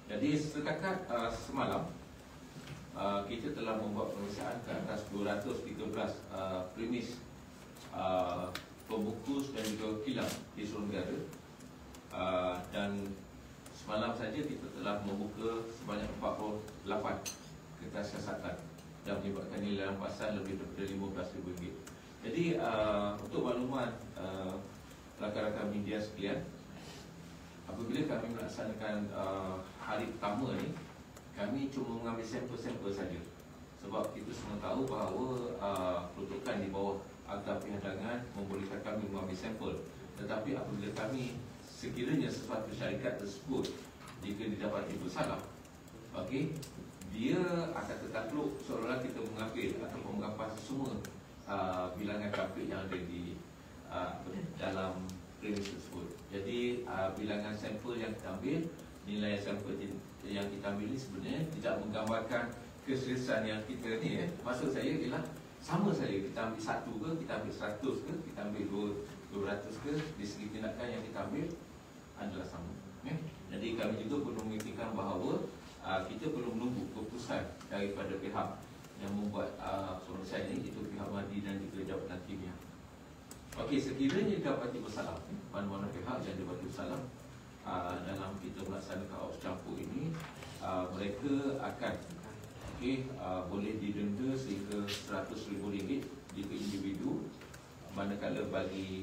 Jadi setakat semalam kita telah membuat pemeriksaan ke atas 213 premis pembungkus dan juga kilang di seluruh negara. Dan semalam saja kita telah membuka sebanyak 48 kertas siasatan dan menyebabkan nilai rampasan lebih daripada RM15,000. Jadi untuk makluman rakan-rakan media sekalian, apabila kami melaksanakan hari pertama ni, kami cuma mengambil sampel-sampel saja. Sebab kita semua tahu bahawa peruntukan di bawah Akta Perdagangan membolehkan kami mengambil sampel. Tetapi apabila kami sekiranya sesuatu syarikat tersebut jika didapati bersalah, okey, dia akan tertakluk seolah-olah kita mengambil ataupun mengampas semua bilangan kapit yang ada di dalam premis tersebut. Jadi bilangan sampel yang kita ambil, nilai sampel yang kita ambil ini sebenarnya tidak menggambarkan keseriusan yang kita ni. Maksud saya ialah sama saja, kita ambil 1 ke, kita ambil 100 ke, kita ambil 200 ke, di segi tindakan yang kita ambil adalah sama. Jadi kami juga perlu memikirkan bahawa kita perlu menunggu keputusan daripada pihak yang membuat pemeriksaan ini, itu pihak Madi dan juga Jabatan Kimia. Okey, sekiranya didapati bersalah, mana-mana pihak yang didapati bersalah dalam kita melaksanakan ops campur ini, mereka akan boleh didenda sehingga RM100,000 jika individu, manakala bagi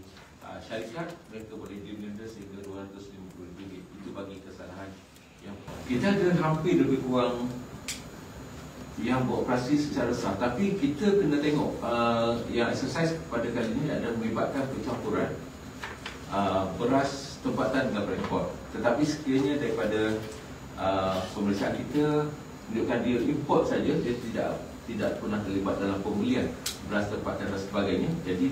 syarikat mereka boleh didenda sehingga RM250,000. Itu bagi kesalahan yang kita ada hampir lebih kurang yang beroperasi secara sah. Tapi kita kena tengok yang exercise pada kali ini ada melibatkan pencampuran beras tempatan dengan berimport. Tetapi sekiranya daripada pemeriksaan kita menunjukkan dia import saja, dia tidak pernah terlibat dalam pembelian beras tempatan dan sebagainya. Jadi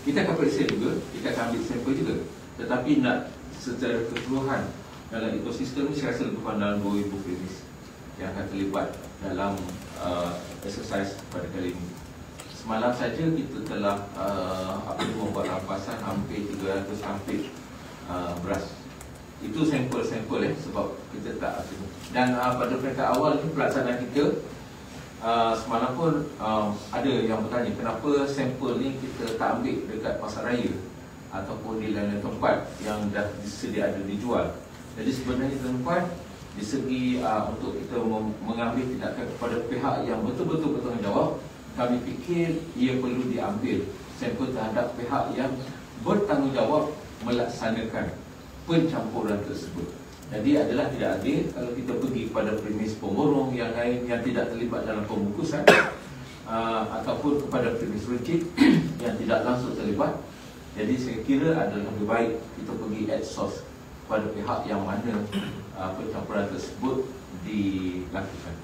kita akan periksa juga, kita akan ambil sampel juga. Tetapi nak secara keseluruhan dalam ekosistem ini, saya rasa lebih kurang dalam 2,000 premis yang akan terlibat dalam exercise pada kali ini. Semalam saja kita telah membuat rampasan hampir 300 kampit beras. Itu sampel-sampel sebab kita tak dan pada peringkat awal ni pelaksanaan kita semalam pun ada yang bertanya kenapa sampel ni kita tak ambil dekat pasar raya ataupun di lain-lain tempat yang dah sedia ada dijual. Jadi sebenarnya tempat di segi untuk kita mengambil tindakan kepada pihak yang betul-betul bertanggungjawab, kami fikir ia perlu diambil sampel terhadap pihak yang bertanggungjawab melaksanakan pencampuran tersebut. Jadi adalah tidak adil kalau kita pergi kepada premis pemborong yang lain yang tidak terlibat dalam pembungkusan ataupun kepada premis rigid yang tidak langsung terlibat. Jadi saya kira adalah lebih baik kita pergi at source pada pihak yang mana pencampuran tersebut dilakukan.